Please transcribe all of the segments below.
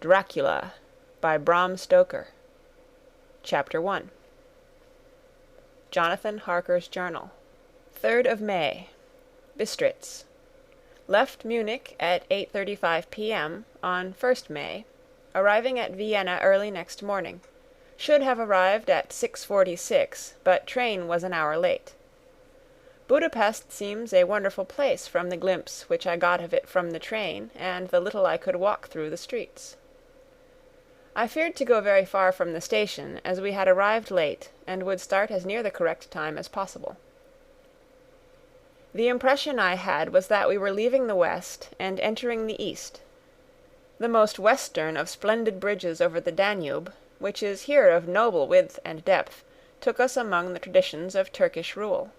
Dracula by Bram Stoker. Chapter 1. Jonathan Harker's Journal. 3rd of May. Bistritz. Left Munich at 8:35 p.m. on 1st May, arriving at Vienna early next morning. Should have arrived at 6:46, but train was an hour late. Budapest seems a wonderful place from the glimpse which I got of it from the train and the little I could walk through the streets. I feared to go very far from the station, as we had arrived late and would start as near the correct time as possible. The impression I had was that we were leaving the west and entering the east. The most western of splendid bridges over the Danube, which is here of noble width and depth, took us among the traditions of Turkish rule.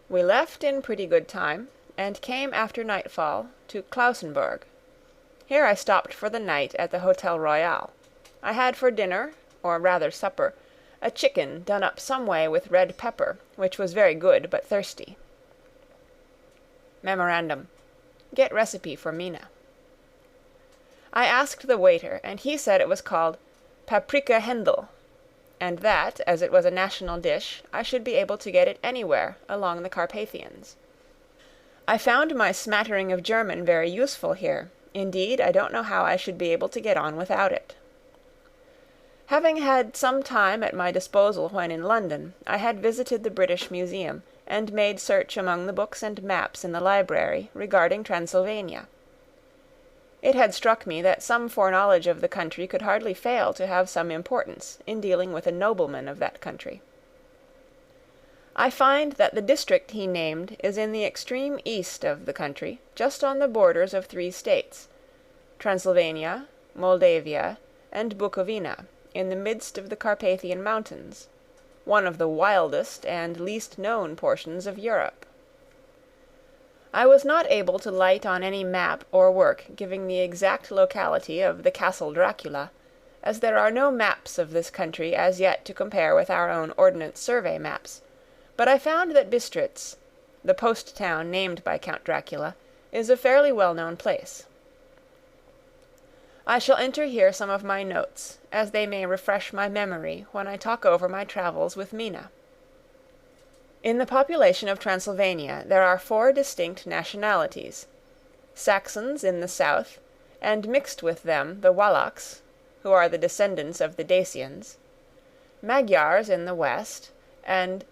We left in pretty good time, and came after nightfall to Klausenburg. Here I stopped for the night at the Hotel Royal. I had for dinner, or rather supper, a chicken done up some way with red pepper, which was very good but thirsty. Memorandum. Get recipe for Mina. I asked the waiter, and he said it was called paprika Händel, and that, as it was a national dish, I should be able to get it anywhere along the Carpathians. I found my smattering of German very useful here. Indeed, I don't know how I should be able to get on without it. Having had some time at my disposal when in London, I had visited the British Museum, and made search among the books and maps in the library regarding Transylvania. It had struck me that some foreknowledge of the country could hardly fail to have some importance in dealing with a nobleman of that country. I find that the district he named is in the extreme east of the country, just on the borders of 3 states, Transylvania, Moldavia, and Bukovina, in the midst of the Carpathian Mountains, one of the wildest and least known portions of Europe. I was not able to light on any map or work giving the exact locality of the Castle Dracula, as there are no maps of this country as yet to compare with our own Ordnance Survey maps, but I found that Bistritz, the post town named by Count Dracula, is a fairly well-known place. I shall enter here some of my notes, as they may refresh my memory when I talk over my travels with Mina. In the population of Transylvania there are 4 distinct nationalities: Saxons in the south, and mixed with them the Wallachs, who are the descendants of the Dacians, Magyars in the west, and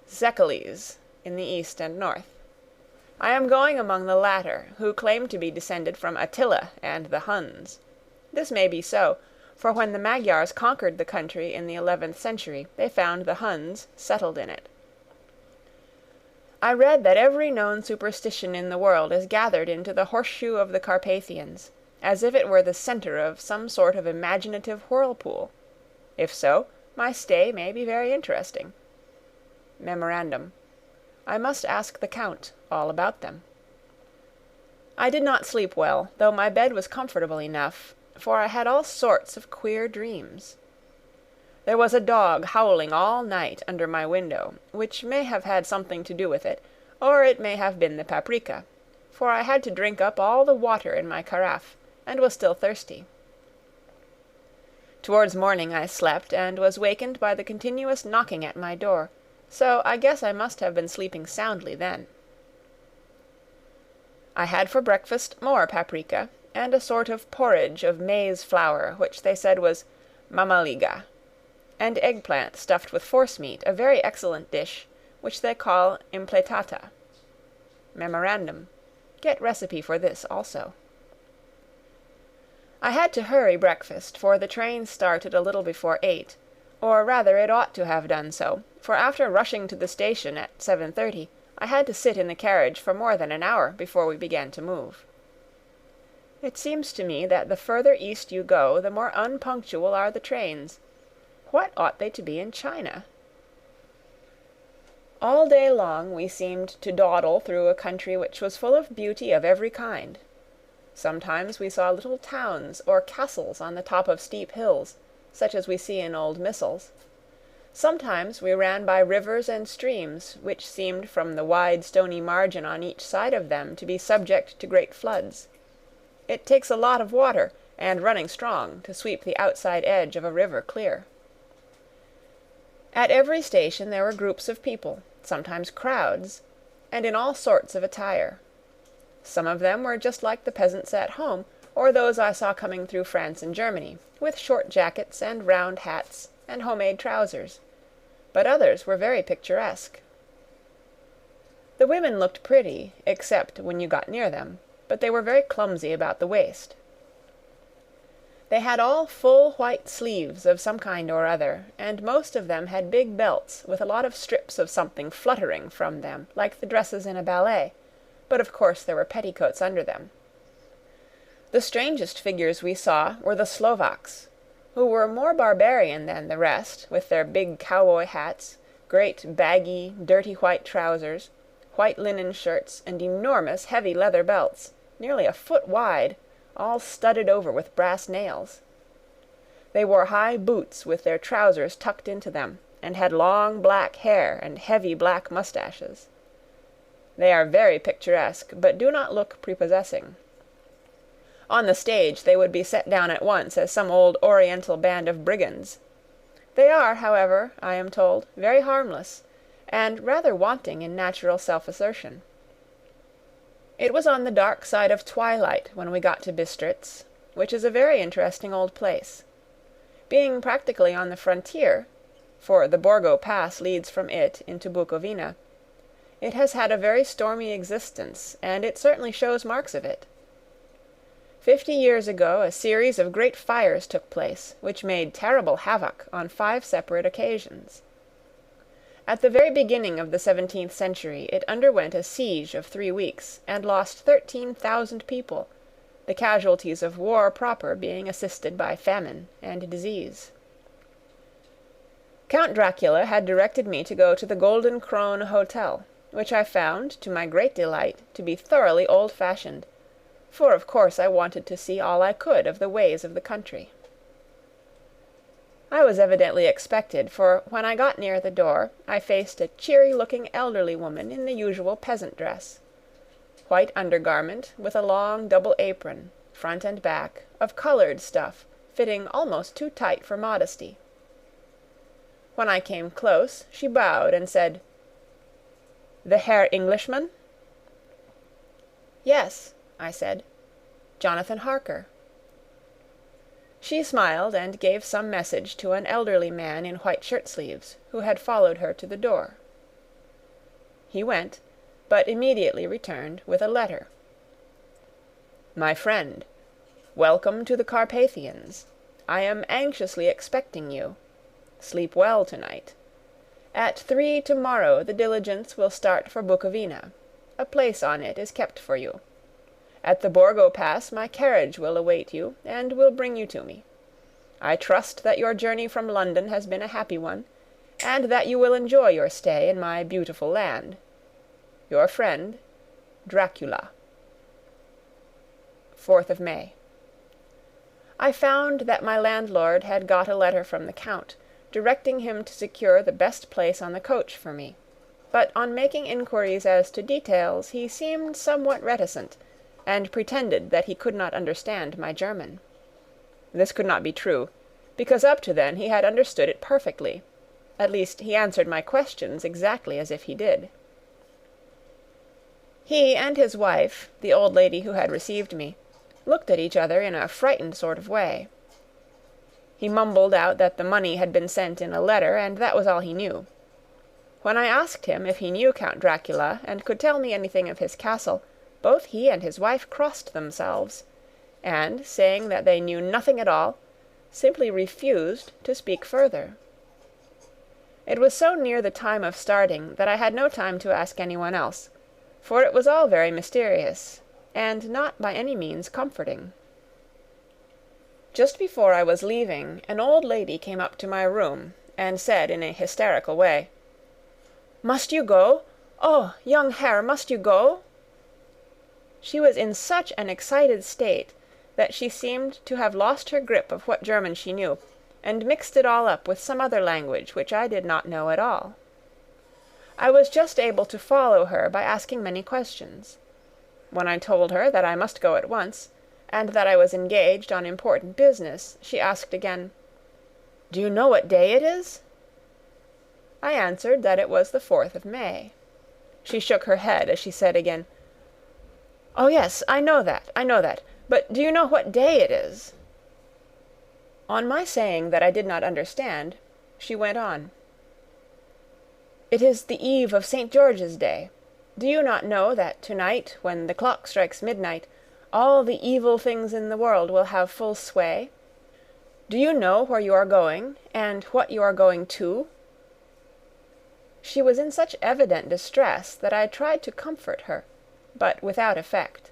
Szekelyes in the east and north. I am going among the latter, who claim to be descended from Attila and the Huns. This may be so, for when the Magyars conquered the country in the 11th century, they found the Huns settled in it. I read that every known superstition in the world is gathered into the horseshoe of the Carpathians, as if it were the centre of some sort of imaginative whirlpool. If so, my stay may be very interesting. Memorandum. I must ask the Count all about them. I did not sleep well, though my bed was comfortable enough, for I had all sorts of queer dreams. There was a dog howling all night under my window, which may have had something to do with it, or it may have been the paprika, for I had to drink up all the water in my carafe, and was still thirsty. Towards morning I slept, and was wakened by the continuous knocking at my door, so I guess I must have been sleeping soundly then. I had for breakfast more paprika, and a sort of porridge of maize flour, which they said was mamaliga, and eggplant stuffed with forcemeat, a very excellent dish, which they call impletata. Memorandum. Get recipe for this also. I had to hurry breakfast, for the train started a little before 8, or rather it ought to have done so, for after rushing to the station at 7:30, I had to sit in the carriage for more than an hour before we began to move. It seems to me that the further east you go, the more unpunctual are the trains. What ought they to be in China? All day long we seemed to dawdle through a country which was full of beauty of every kind. Sometimes we saw little towns or castles on the top of steep hills, such as we see in old missals. Sometimes we ran by rivers and streams, which seemed from the wide stony margin on each side of them to be subject to great floods. It takes a lot of water, and running strong to sweep the outside edge of a river clear. At every station there were groups of people, sometimes crowds, and in all sorts of attire. Some of them were just like the peasants at home, or those I saw coming through France and Germany, with short jackets and round hats and homemade trousers, but others were very picturesque. The women looked pretty, except when you got near them, but they were very clumsy about the waist. They had all full white sleeves of some kind or other, and most of them had big belts with a lot of strips of something fluttering from them, like the dresses in a ballet, but of course there were petticoats under them. The strangest figures we saw were the Slovaks, who were more barbarian than the rest, with their big cowboy hats, great baggy, dirty white trousers, white linen shirts, and enormous heavy leather belts, nearly a foot wide, all studded over with brass nails. They wore high boots with their trousers tucked into them, and had long black hair and heavy black mustaches. They are very picturesque, but do not look prepossessing. On the stage they would be set down at once as some old Oriental band of brigands. They are, however, I am told, very harmless, and rather wanting in natural self-assertion. It was on the dark side of twilight when we got to Bistritz, which is a very interesting old place. Being practically on the frontier, for the Borgo Pass leads from it into Bukovina, it has had a very stormy existence, and it certainly shows marks of it. 50 years ago a series of great fires took place, which made terrible havoc on 5 separate occasions. At the very beginning of the 17th century it underwent a siege of 3 weeks, and lost 13,000 people, the casualties of war proper being assisted by famine and disease. Count Dracula had directed me to go to the Golden Krone Hotel, which I found, to my great delight, to be thoroughly old-fashioned, for of course I wanted to see all I could of the ways of the country. I was evidently expected, for when I got near the door I faced a cheery-looking elderly woman in the usual peasant dress. White undergarment, with a long double apron, front and back, of coloured stuff, fitting almost too tight for modesty. When I came close, she bowed and said, "The Herr Englishman?" "Yes," I said, "Jonathan Harker." She smiled and gave some message to an elderly man in white shirt-sleeves, who had followed her to the door. He went, but immediately returned with a letter. "My friend, welcome to the Carpathians. I am anxiously expecting you. Sleep well tonight. At 3 tomorrow the diligence will start for Bukovina. A place on it is kept for you. At the Borgo Pass my carriage will await you, and will bring you to me. I trust that your journey from London has been a happy one, and that you will enjoy your stay in my beautiful land. Your friend, Dracula. 4th of May. I found that my landlord had got a letter from the Count, directing him to secure the best place on the coach for me, but on making inquiries as to details he seemed somewhat reticent, and pretended that he could not understand my German. This could not be true, because up to then he had understood it perfectly. At least he answered my questions exactly as if he did. He and his wife, the old lady who had received me, looked at each other in a frightened sort of way. He mumbled out that the money had been sent in a letter, and that was all he knew. When I asked him if he knew Count Dracula, and could tell me anything of his castle, both he and his wife crossed themselves, and, saying that they knew nothing at all, simply refused to speak further. It was so near the time of starting that I had no time to ask anyone else, for it was all very mysterious, and not by any means comforting. Just before I was leaving, an old lady came up to my room, and said in a hysterical way, "Must you go? Oh, young Herr, must you go?" She was in such an excited state that she seemed to have lost her grip of what German she knew, and mixed it all up with some other language which I did not know at all. I was just able to follow her by asking many questions. When I told her that I must go at once, and that I was engaged on important business, she asked again, "Do you know what day it is?" I answered that it was the 4th of May. She shook her head as she said again, "Oh, yes, I know that. But do you know what day it is?" On my saying that I did not understand, she went on. "It is the eve of St. George's Day. Do you not know that tonight, when the clock strikes midnight, all the evil things in the world will have full sway? Do you know where you are going, and what you are going to?" She was in such evident distress that I tried to comfort her, but without effect.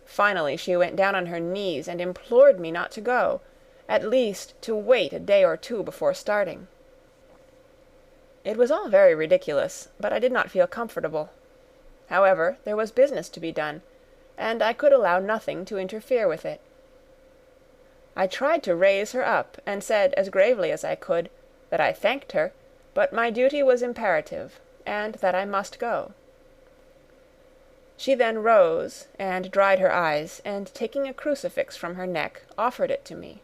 Finally she went down on her knees and implored me not to go, at least to wait a day or two before starting. It was all very ridiculous, but I did not feel comfortable. However, there was business to be done, and I could allow nothing to interfere with it. I tried to raise her up, and said as gravely as I could that I thanked her, but my duty was imperative, and that I must go. She then rose, and dried her eyes, and taking a crucifix from her neck, offered it to me.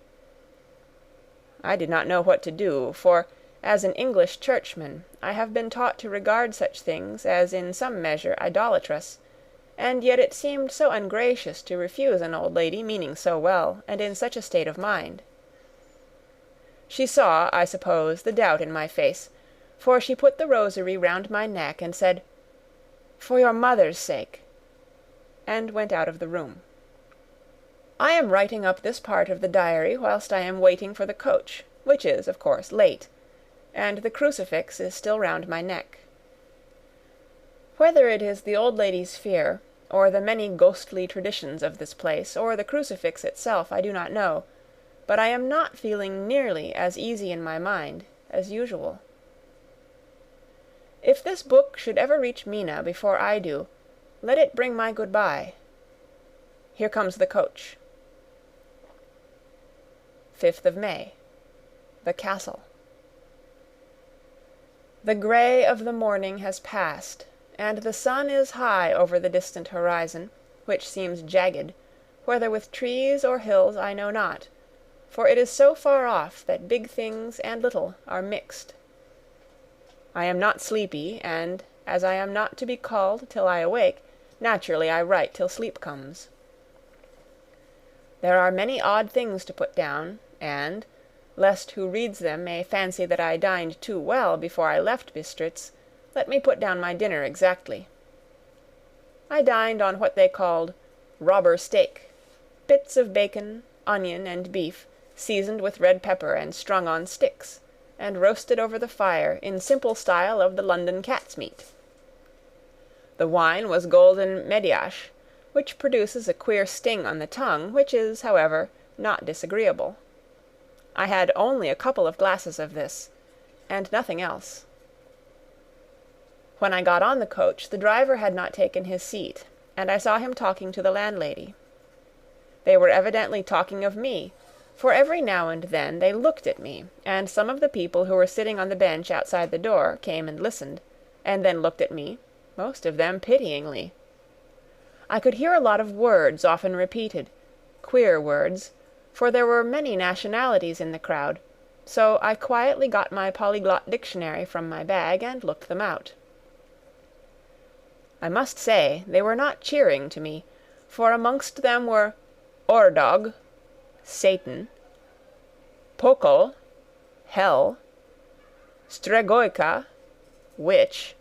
I did not know what to do, for, as an English churchman, I have been taught to regard such things as in some measure idolatrous, and yet it seemed so ungracious to refuse an old lady meaning so well, and in such a state of mind. She saw, I suppose, the doubt in my face, for she put the rosary round my neck and said, "For your mother's sake," and went out of the room. I am writing up this part of the diary whilst I am waiting for the coach, which is, of course, late, and the crucifix is still round my neck. Whether it is the old lady's fear, or the many ghostly traditions of this place, or the crucifix itself, I do not know, but I am not feeling nearly as easy in my mind as usual. If this book should ever reach Mina before I do, let it bring my goodbye. Here comes the coach. 5th of May. The Castle. The grey of the morning has passed, and the sun is high over the distant horizon, which seems jagged, whether with trees or hills I know not, for it is so far off that big things and little are mixed. I am not sleepy, and, as I am not to be called till I awake, naturally I write till sleep comes. There are many odd things to put down, and, lest who reads them may fancy that I dined too well before I left Bistritz, let me put down my dinner exactly. I dined on what they called robber steak, bits of bacon, onion, and beef, seasoned with red pepper and strung on sticks, and roasted over the fire in simple style of the London cat's meat. The wine was golden Mediasch, which produces a queer sting on the tongue, which is, however, not disagreeable. I had only a couple of glasses of this, and nothing else. When I got on the coach, the driver had not taken his seat, and I saw him talking to the landlady. They were evidently talking of me, for every now and then they looked at me, and some of the people who were sitting on the bench outside the door came and listened, and then looked at me, most of them pityingly. I could hear a lot of words often repeated, queer words, for there were many nationalities in the crowd, so I quietly got my polyglot dictionary from my bag and looked them out. I must say they were not cheering to me, for amongst them were Ordog, Satan, Pokol, Hell, Stregoica, Witch,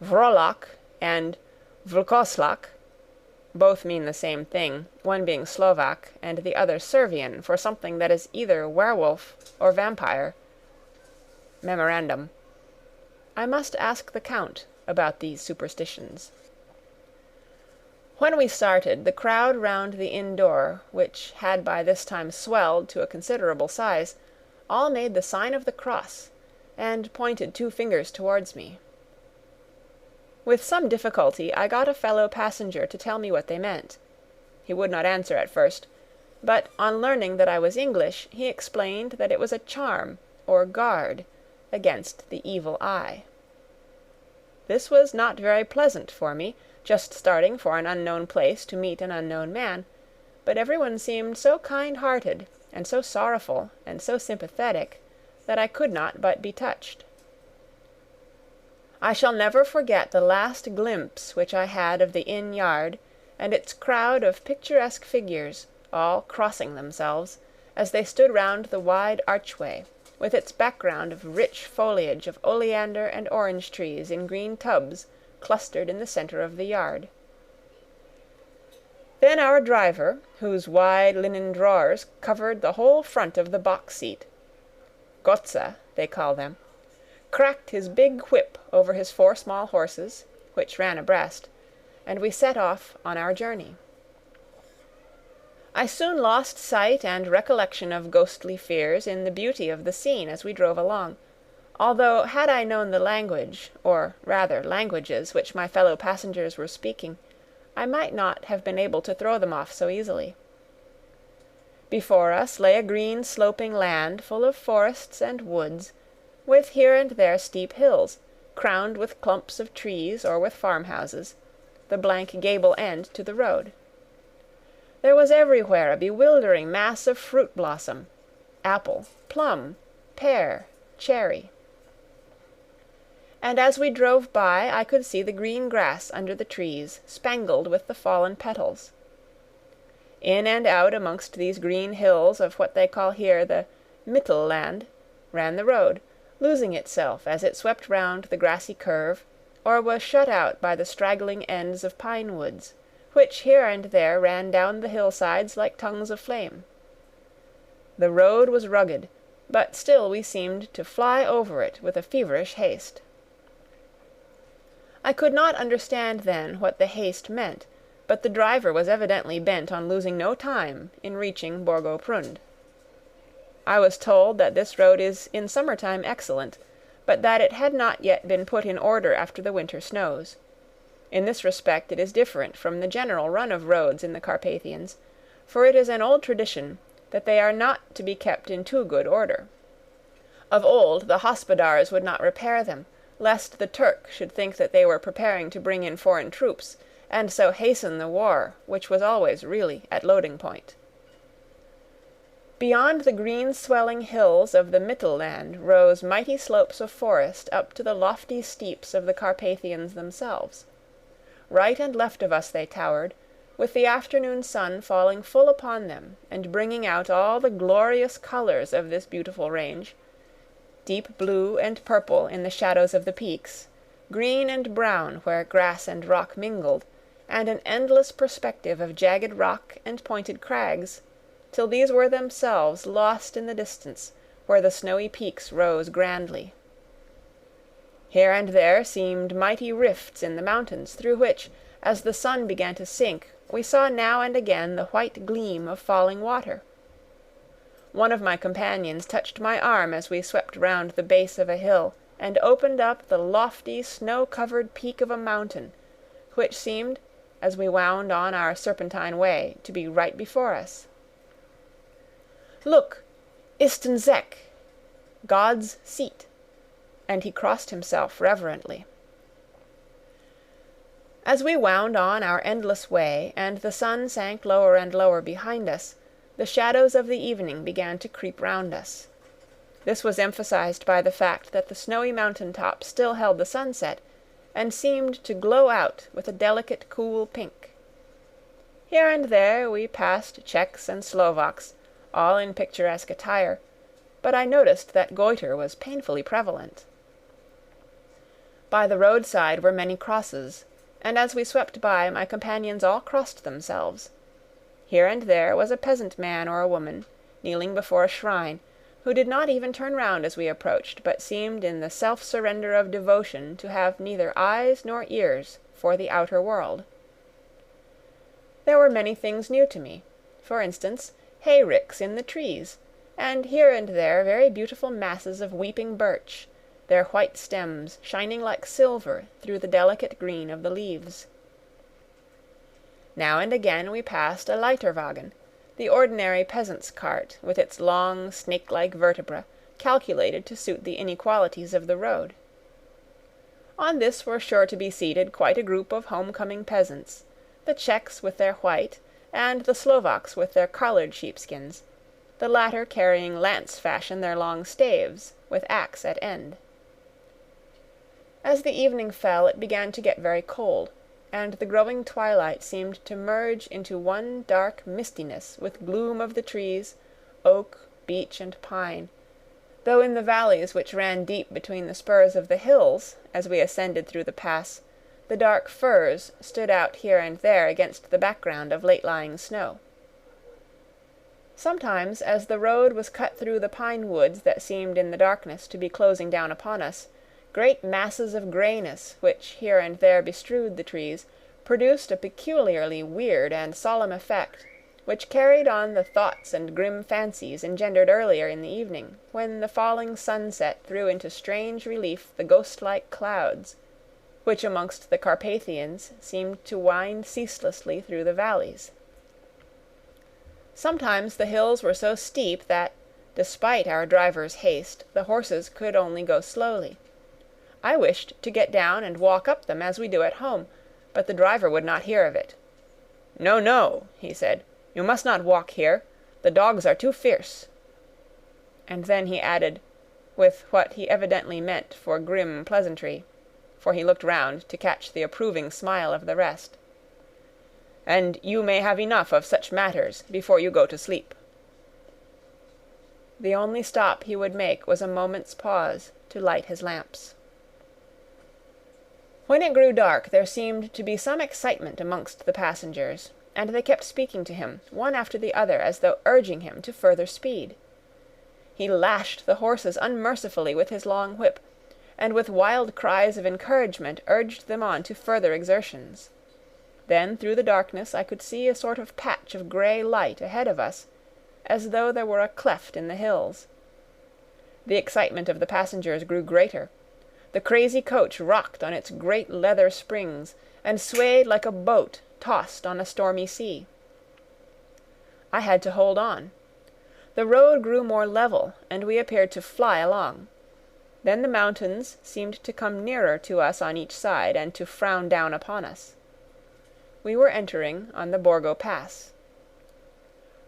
Vrolak, and Vlkoslak. Both mean the same thing, one being Slovak and the other Servian for something that is either werewolf or vampire. Memorandum. I must ask the Count about these superstitions. When we started, the crowd round the inn door, which had by this time swelled to a considerable size, all made the sign of the cross, and pointed 2 fingers towards me. With some difficulty I got a fellow passenger to tell me what they meant. He would not answer at first, but on learning that I was English, he explained that it was a charm, or guard, against the evil eye. This was not very pleasant for me, just starting for an unknown place to meet an unknown man, but everyone seemed so kind-hearted, and so sorrowful, and so sympathetic, that I could not but be touched. I shall never forget the last glimpse which I had of the inn yard, and its crowd of picturesque figures, all crossing themselves, as they stood round the wide archway, with its background of rich foliage of oleander and orange trees in green tubs clustered in the centre of the yard. Then our driver, whose wide linen drawers covered the whole front of the box-seat, Gotza they call them, cracked his big whip over his 4 small horses, which ran abreast, and we set off on our journey. I soon lost sight and recollection of ghostly fears in the beauty of the scene as we drove along, although had I known the language, or rather languages, which my fellow passengers were speaking, I might not have been able to throw them off so easily. Before us lay a green sloping land full of forests and woods, with here and there steep hills, crowned with clumps of trees or with farmhouses, the blank gable end to the road. There was everywhere a bewildering mass of fruit blossom, apple, plum, pear, cherry. And as we drove by I could see the green grass under the trees, spangled with the fallen petals. In and out amongst these green hills of what they call here the Mittelland ran the road, losing itself as it swept round the grassy curve, or was shut out by the straggling ends of pine woods, which here and there ran down the hillsides like tongues of flame. The road was rugged, but still we seemed to fly over it with a feverish haste. I could not understand then what the haste meant, but the driver was evidently bent on losing no time in reaching Borgo Prund. I was told that this road is in summer-time excellent, but that it had not yet been put in order after the winter snows. In this respect it is different from the general run of roads in the Carpathians, for it is an old tradition that they are not to be kept in too good order. Of old the hospodars would not repair them, lest the Turk should think that they were preparing to bring in foreign troops, and so hasten the war, which was always really at loading point. Beyond the green swelling hills of the Mittelland rose mighty slopes of forest up to the lofty steeps of the Carpathians themselves. Right and left of us they towered, with the afternoon sun falling full upon them and bringing out all the glorious colours of this beautiful range, deep blue and purple in the shadows of the peaks, green and brown where grass and rock mingled, and an endless perspective of jagged rock and pointed crags, till these were themselves lost in the distance, where the snowy peaks rose grandly. Here and there seemed mighty rifts in the mountains, through which, as the sun began to sink, we saw now and again the white gleam of falling water. One of my companions touched my arm as we swept round the base of a hill, and opened up the lofty snow-covered peak of a mountain, which seemed, as we wound on our serpentine way, to be right before us. "Look, Istenzek, God's seat," and he crossed himself reverently. As we wound on our endless way, and the sun sank lower and lower behind us, the shadows of the evening began to creep round us. This was emphasized by the fact that the snowy mountain top still held the sunset, and seemed to glow out with a delicate cool pink. Here and there we passed Czechs and Slovaks, all in picturesque attire, but I noticed that goiter was painfully prevalent. By the roadside were many crosses, and as we swept by my companions all crossed themselves. Here and there was a peasant man or a woman, kneeling before a shrine, who did not even turn round as we approached, but seemed in the self-surrender of devotion to have neither eyes nor ears for the outer world. There were many things new to me. For instance, hay-ricks in the trees, and here and there very beautiful masses of weeping birch, their white stems shining like silver through the delicate green of the leaves. Now and again we passed a Leiterwagen, the ordinary peasant's cart, with its long, snake-like vertebra, calculated to suit the inequalities of the road. On this were sure to be seated quite a group of home-coming peasants, the Czechs with their white, and the Slovaks with their collared sheepskins, the latter carrying lance-fashion their long staves, with axe at end. As the evening fell it began to get very cold, and the growing twilight seemed to merge into one dark mistiness with gloom of the trees, oak, beech, and pine, though in the valleys which ran deep between the spurs of the hills, as we ascended through the pass, the dark firs stood out here and there against the background of late-lying snow. Sometimes, as the road was cut through the pine woods that seemed in the darkness to be closing down upon us, great masses of greyness, which here and there bestrewed the trees, produced a peculiarly weird and solemn effect, which carried on the thoughts and grim fancies engendered earlier in the evening, when the falling sunset threw into strange relief the ghost-like clouds, which amongst the Carpathians seemed to wind ceaselessly through the valleys. Sometimes the hills were so steep that, despite our driver's haste, the horses could only go slowly. I wished to get down and walk up them as we do at home, but the driver would not hear of it. "No, no," he said, "you must not walk here. The dogs are too fierce." And then he added, with what he evidently meant for grim pleasantry, for he looked round to catch the approving smile of the rest, "And you may have enough of such matters before you go to sleep." The only stop he would make was a moment's pause to light his lamps. When it grew dark there seemed to be some excitement amongst the passengers, and they kept speaking to him, one after the other, as though urging him to further speed. He lashed the horses unmercifully with his long whip, and with wild cries of encouragement urged them on to further exertions. Then through the darkness I could see a sort of patch of grey light ahead of us, as though there were a cleft in the hills. The excitement of the passengers grew greater. The crazy coach rocked on its great leather springs, and swayed like a boat tossed on a stormy sea. I had to hold on. The road grew more level, and we appeared to fly along. Then the mountains seemed to come nearer to us on each side, and to frown down upon us. We were entering on the Borgo Pass.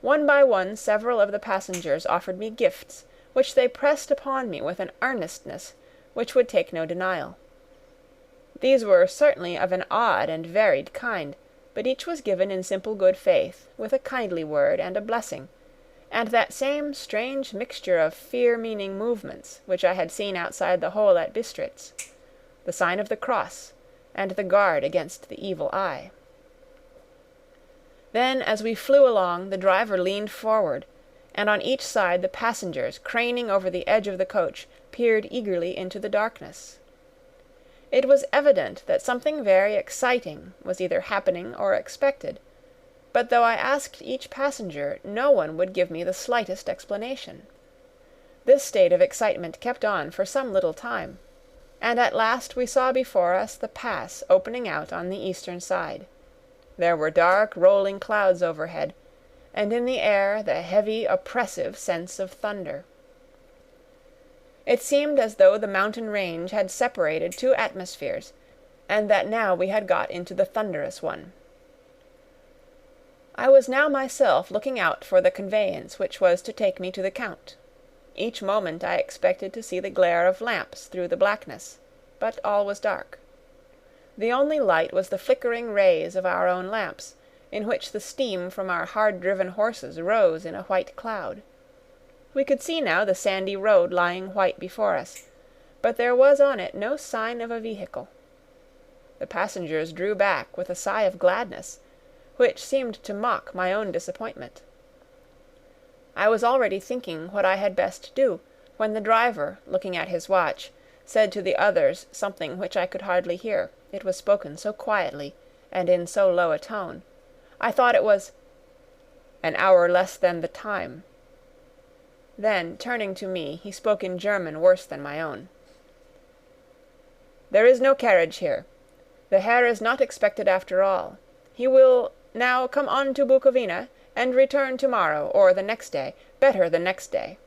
One by one several of the passengers offered me gifts, which they pressed upon me with an earnestness which would take no denial. These were certainly of an odd and varied kind, but each was given in simple good faith, with a kindly word and a blessing, and that same strange mixture of fear-meaning movements which I had seen outside the hole at Bistritz, the sign of the cross, and the guard against the evil eye. Then, as we flew along, the driver leaned forward, and on each side the passengers, craning over the edge of the coach, peered eagerly into the darkness. It was evident that something very exciting was either happening or expected, but though I asked each passenger, no one would give me the slightest explanation. This state of excitement kept on for some little time, and at last we saw before us the pass opening out on the eastern side. There were dark rolling clouds overhead, and in the air the heavy, oppressive sense of thunder. It seemed as though the mountain range had separated two atmospheres, and that now we had got into the thunderous one. I was now myself looking out for the conveyance which was to take me to the Count. Each moment I expected to see the glare of lamps through the blackness, but all was dark. The only light was the flickering rays of our own lamps, in which the steam from our hard-driven horses rose in a white cloud. We could see now the sandy road lying white before us, but there was on it no sign of a vehicle. The passengers drew back with a sigh of gladness, which seemed to mock my own disappointment. I was already thinking what I had best do, when the driver, looking at his watch, said to the others something which I could hardly hear, it was spoken so quietly, and in so low a tone. I thought it was, "An hour less than the time." Then, turning to me, he spoke in German worse than my own. "There is no carriage here. The Herr is not expected after all. He will now come on to Bukovina, and return to-morrow, or the next day, better the next day."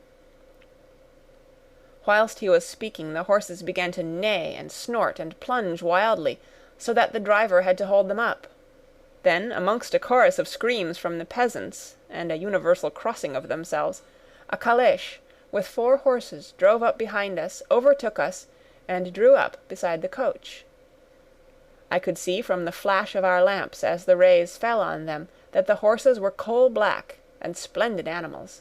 Whilst he was speaking, the horses began to neigh and snort and plunge wildly, so that the driver had to hold them up. Then, amongst a chorus of screams from the peasants, and a universal crossing of themselves, a calèche, with 4 horses, drove up behind us, overtook us, and drew up beside the coach. I could see from the flash of our lamps as the rays fell on them that the horses were coal-black and splendid animals.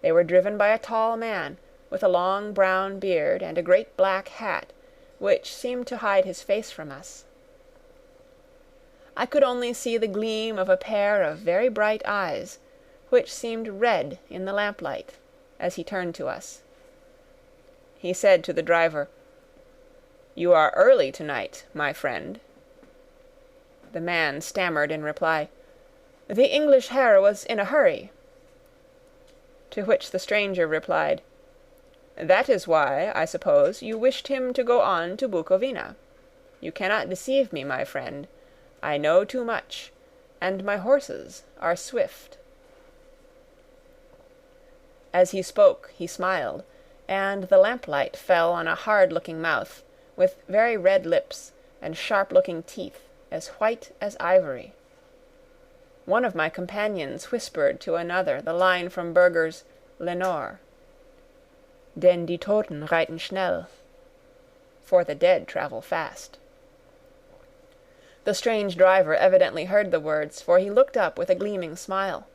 They were driven by a tall man, with a long brown beard and a great black hat, which seemed to hide his face from us. I could only see the gleam of a pair of very bright eyes, which seemed red in the lamplight, as he turned to us. He said to the driver, "You are early tonight, my friend." The man stammered in reply, "The English Herr was in a hurry." To which the stranger replied, "That is why, I suppose, you wished him to go on to Bukovina. You cannot deceive me, my friend. I know too much, and my horses are swift." As he spoke he smiled, and the lamplight fell on a hard-looking mouth, with very red lips and sharp-looking teeth, as white as ivory. One of my companions whispered to another the line from Burger's Lenore, "Denn die Toten reiten schnell," for the dead travel fast. The strange driver evidently heard the words, for he looked up with a gleaming smile.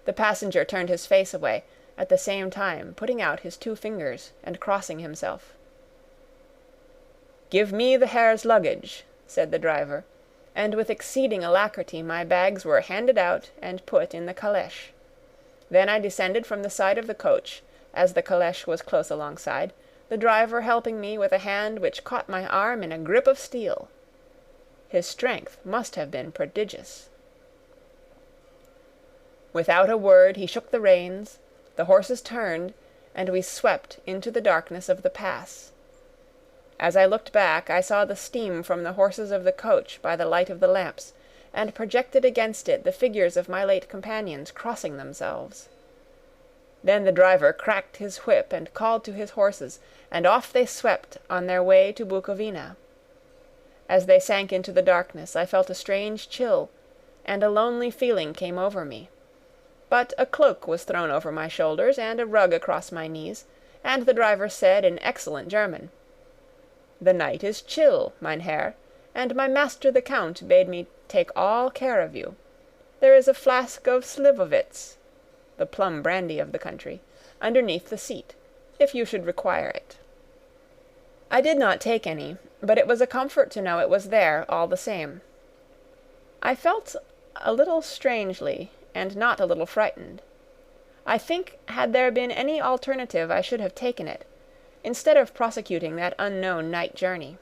The passenger turned his face away, at the same time putting out his 2 fingers and crossing himself. "Give me the Herr's luggage," said the driver, and with exceeding alacrity my bags were handed out and put in the calèche. Then I descended from the side of the coach, as the calèche was close alongside, the driver helping me with a hand which caught my arm in a grip of steel. His strength must have been prodigious. Without a word he shook the reins, the horses turned, and we swept into the darkness of the pass. As I looked back I saw the steam from the horses of the coach by the light of the lamps, and projected against it the figures of my late companions crossing themselves. Then the driver cracked his whip and called to his horses, and off they swept on their way to Bukovina. As they sank into the darkness I felt a strange chill, and a lonely feeling came over me. But a cloak was thrown over my shoulders and a rug across my knees, and the driver said in excellent German, "The night is chill, mein Herr, and my master the Count bade me take all care of you. There is a flask of Slivovitz," the plum brandy of the country, "underneath the seat, if you should require it." I did not take any, but it was a comfort to know it was there all the same. I felt a little strangely, and not a little frightened. I think had there been any alternative I should have taken it, instead of prosecuting that unknown night journey.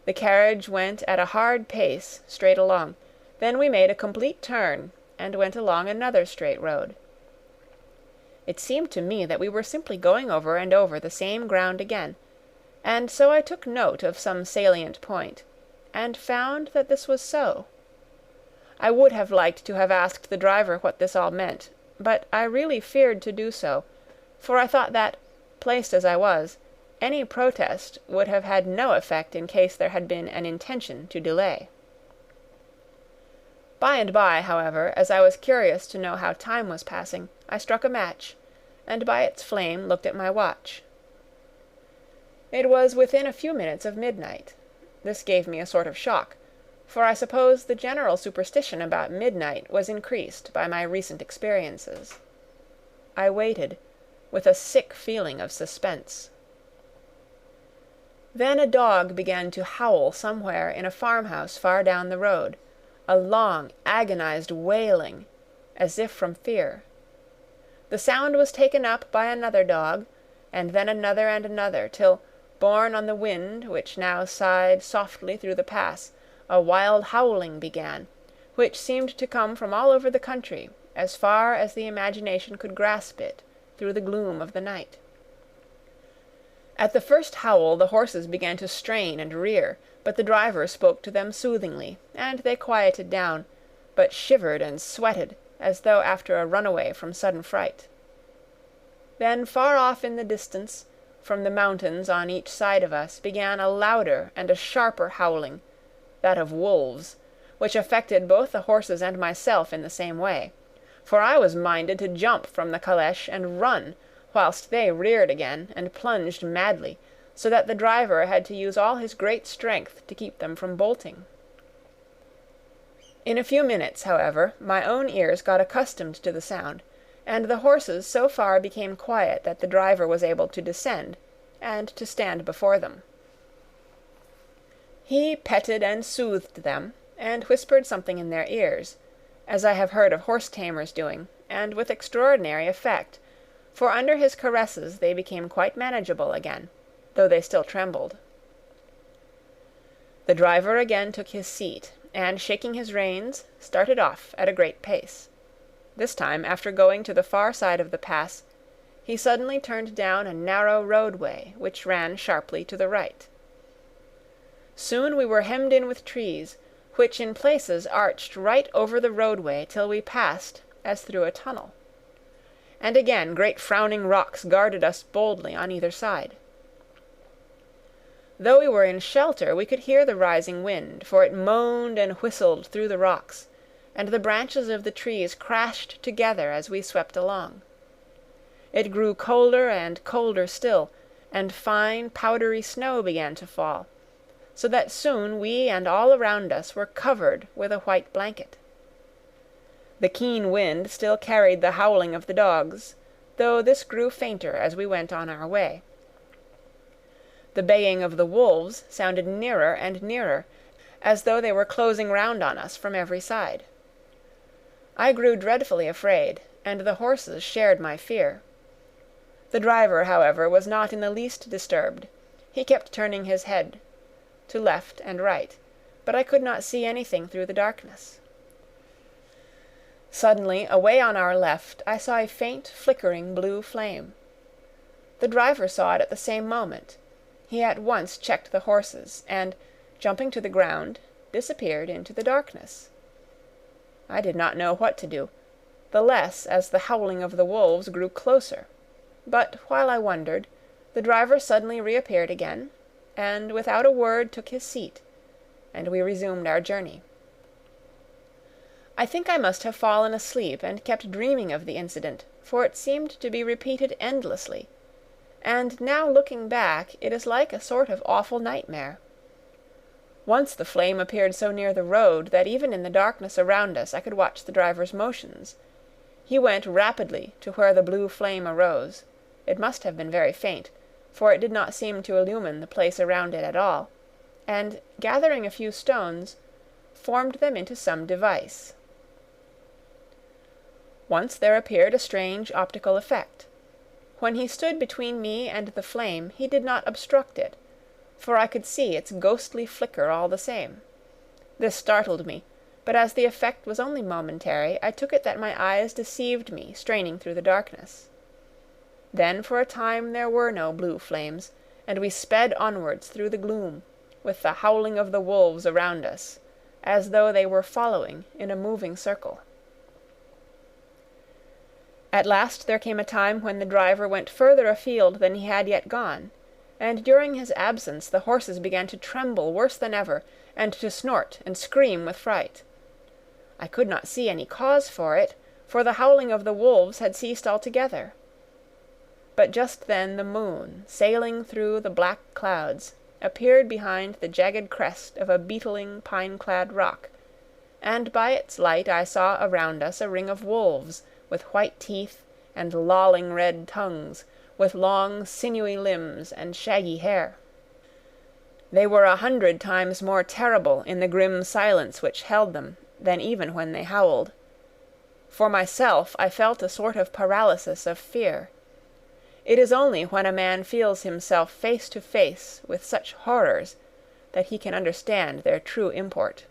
The carriage went at a hard pace straight along, then we made a complete turn, and went along another straight road. It seemed to me that we were simply going over and over the same ground again, and so I took note of some salient point, and found that this was so. I would have liked to have asked the driver what this all meant, but I really feared to do so, for I thought that, placed as I was, any protest would have had no effect in case there had been an intention to delay. By and by, however, as I was curious to know how time was passing, I struck a match, and by its flame looked at my watch. It was within a few minutes of midnight. This gave me a sort of shock, for I suppose the general superstition about midnight was increased by my recent experiences. I waited, with a sick feeling of suspense. Then a dog began to howl somewhere in a farmhouse far down the road, a long, agonized wailing, as if from fear. The sound was taken up by another dog, and then another and another, till, borne on the wind, which now sighed softly through the pass, a wild howling began, which seemed to come from all over the country, as far as the imagination could grasp it, through the gloom of the night. At the first howl the horses began to strain and rear, but the driver spoke to them soothingly, and they quieted down, but shivered and sweated, as though after a runaway from sudden fright. Then far off in the distance, from the mountains on each side of us, began a louder and a sharper howling, that of wolves, which affected both the horses and myself in the same way, for I was minded to jump from the calèche and run, whilst they reared again and plunged madly, so that the driver had to use all his great strength to keep them from bolting. In a few minutes, however, my own ears got accustomed to the sound, and the horses so far became quiet that the driver was able to descend, and to stand before them. He petted and soothed them, and whispered something in their ears, as I have heard of horse-tamers doing, and with extraordinary effect, for under his caresses they became quite manageable again, though they still trembled. The driver again took his seat, and shaking his reins, started off at a great pace. This time, after going to the far side of the pass, he suddenly turned down a narrow roadway which ran sharply to the right. Soon we were hemmed in with trees, which in places arched right over the roadway till we passed as through a tunnel. And again great frowning rocks guarded us boldly on either side. Though we were in shelter, we could hear the rising wind, for it moaned and whistled through the rocks, and the branches of the trees crashed together as we swept along. It grew colder and colder still, and fine powdery snow began to fall, so that soon we and all around us were covered with a white blanket. The keen wind still carried the howling of the dogs, though this grew fainter as we went on our way. The baying of the wolves sounded nearer and nearer, as though they were closing round on us from every side. I grew dreadfully afraid, and the horses shared my fear. The driver, however, was not in the least disturbed. He kept turning his head to left and right, but I could not see anything through the darkness. Suddenly, away on our left, I saw a faint, flickering blue flame. The driver saw it at the same moment. He at once checked the horses, and, jumping to the ground, disappeared into the darkness. I did not know what to do, the less as the howling of the wolves grew closer, but while I wondered, the driver suddenly reappeared again, and without a word took his seat, and we resumed our journey. I think I must have fallen asleep and kept dreaming of the incident, for it seemed to be repeated endlessly, and now looking back it is like a sort of awful nightmare. Once the flame appeared so near the road that even in the darkness around us I could watch the driver's motions. He went rapidly to where the blue flame arose. It must have been very faint, for it did not seem to illumine the place around it at all, and, gathering a few stones, formed them into some device. Once there appeared a strange optical effect. When he stood between me and the flame he did not obstruct it, for I could see its ghostly flicker all the same. This startled me, but as the effect was only momentary, I took it that my eyes deceived me straining through the darkness. Then for a time there were no blue flames, and we sped onwards through the gloom, with the howling of the wolves around us, as though they were following in a moving circle. At last there came a time when the driver went further afield than he had yet gone, and during his absence the horses began to tremble worse than ever, and to snort and scream with fright. I could not see any cause for it, for the howling of the wolves had ceased altogether. But just then the moon, sailing through the black clouds, appeared behind the jagged crest of a beetling, pine-clad rock, and by its light I saw around us a ring of wolves, with white teeth and lolling red tongues, with long sinewy limbs and shaggy hair. They were 100 times more terrible in the grim silence which held them than even when they howled. For myself I felt a sort of paralysis of fear. It is only when a man feels himself face to face with such horrors that he can understand their true import.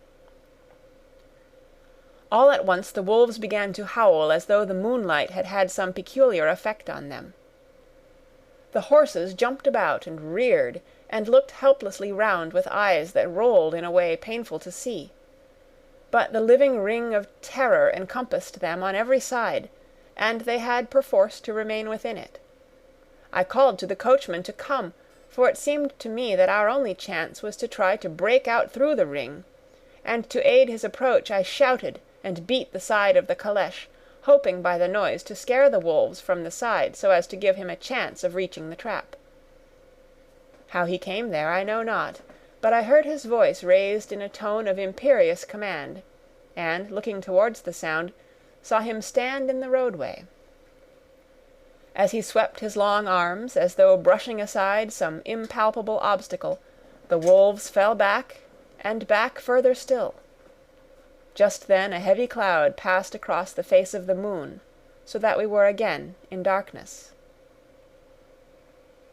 All at once the wolves began to howl as though the moonlight had had some peculiar effect on them. The horses jumped about and reared, and looked helplessly round with eyes that rolled in a way painful to see. But the living ring of terror encompassed them on every side, and they had perforce to remain within it. I called to the coachman to come, for it seemed to me that our only chance was to try to break out through the ring, and to aid his approach I shouted and beat the side of the calèche, hoping by the noise to scare the wolves from the side so as to give him a chance of reaching the trap. How he came there I know not, but I heard his voice raised in a tone of imperious command, and, looking towards the sound, saw him stand in the roadway. As he swept his long arms, as though brushing aside some impalpable obstacle, the wolves fell back, and back further still. Just then a heavy cloud passed across the face of the moon, so that we were again in darkness.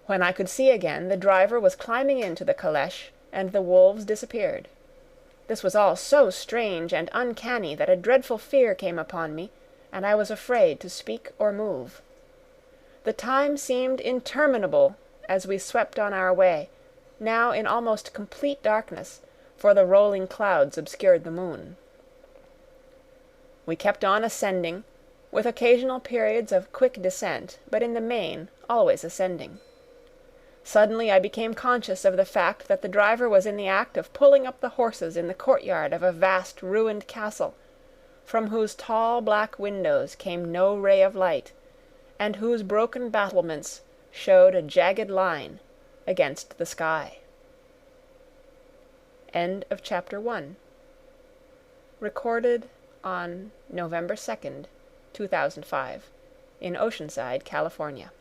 When I could see again, the driver was climbing into the calèche, and the wolves disappeared. This was all so strange and uncanny that a dreadful fear came upon me, and I was afraid to speak or move. The time seemed interminable as we swept on our way, now in almost complete darkness, for the rolling clouds obscured the moon. We kept on ascending, with occasional periods of quick descent, but in the main always ascending. Suddenly I became conscious of the fact that the driver was in the act of pulling up the horses in the courtyard of a vast ruined castle, from whose tall black windows came no ray of light, and whose broken battlements showed a jagged line against the sky. End of chapter 1. Recorded on November 2nd, 2005, in Oceanside, California.